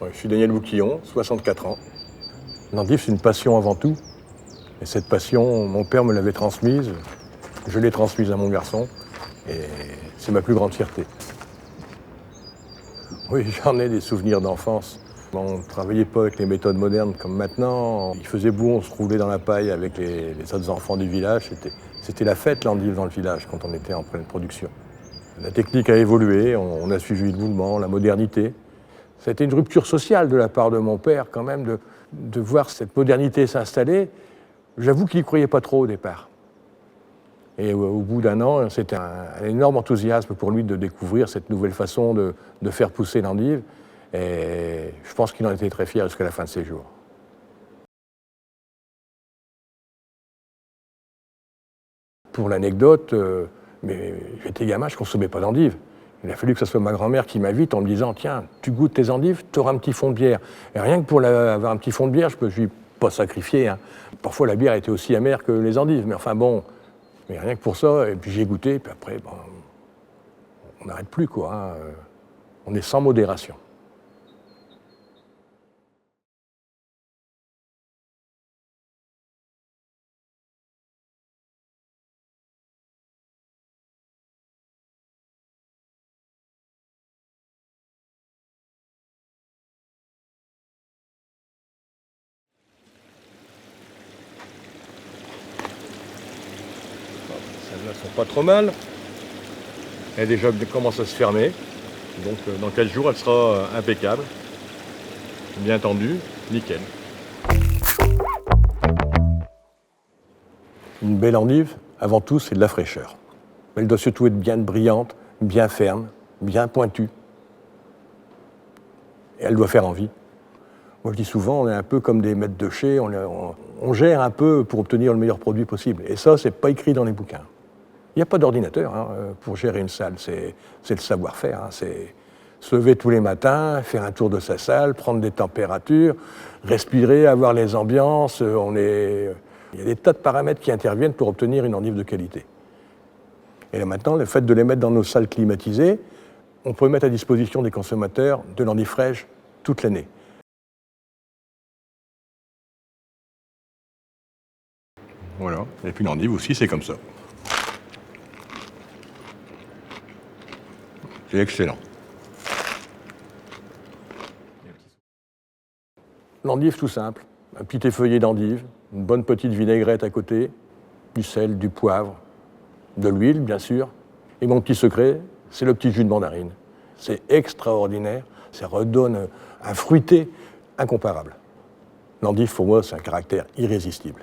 Ouais, je suis Daniel Bouquillon, 64 ans. L'endive, c'est une passion avant tout. Et cette passion, mon père me l'avait transmise. Je l'ai transmise à mon garçon. Et c'est ma plus grande fierté. Oui, j'en ai des souvenirs d'enfance. On ne travaillait pas avec les méthodes modernes comme maintenant. Il faisait beau, on se roulait dans la paille avec les autres enfants du village. C'était la fête, l'endive, dans le village, quand on était en pleine production. La technique a évolué, on a suivi le mouvement, la modernité. C'était une rupture sociale de la part de mon père, quand même, de voir cette modernité s'installer. J'avoue qu'il n'y croyait pas trop au départ. Et au bout d'un an, c'était un énorme enthousiasme pour lui de découvrir cette nouvelle façon de faire pousser l'endive. Et je pense qu'il en était très fier jusqu'à la fin de ses jours. Pour l'anecdote, mais j'étais gamin, je ne consommais pas d'endive. Il a fallu que ce soit ma grand-mère qui m'invite en me disant « Tiens, tu goûtes tes endives, tu auras un petit fond de bière. » Et rien que pour avoir un petit fond de bière, je ne me suis pas sacrifié. Hein. Parfois, la bière était aussi amère que les endives. Mais enfin bon, mais rien que pour ça. Et puis j'ai goûté, et puis après, bon, on n'arrête plus, quoi. Hein. On est sans modération. Celles-là sont pas trop mal. Elle déjà commence à se fermer. Donc dans 4 jours, elle sera impeccable. Bien tendue, nickel. Une belle endive, avant tout, c'est de la fraîcheur. Elle doit surtout être bien brillante, bien ferme, bien pointue. Et elle doit faire envie. Moi, je dis souvent, on est un peu comme des maîtres de chez, on gère un peu pour obtenir le meilleur produit possible. Et ça, c'est pas écrit dans les bouquins. Il n'y a pas d'ordinateur hein, pour gérer une salle, c'est le savoir-faire. Hein, c'est se lever tous les matins, faire un tour de sa salle, prendre des températures, respirer, avoir les ambiances. Il y a des tas de paramètres qui interviennent pour obtenir une endive de qualité. Et là maintenant, le fait de les mettre dans nos salles climatisées, on peut mettre à disposition des consommateurs de l'endive fraîche toute l'année. Voilà, et puis l'endive aussi, c'est comme ça. C'est excellent. L'endive tout simple, un petit effeuillé d'endive, une bonne petite vinaigrette à côté, du sel, du poivre, de l'huile bien sûr. Et mon petit secret, c'est le petit jus de mandarine. C'est extraordinaire, ça redonne un fruité incomparable. L'endive pour moi, c'est un caractère irrésistible.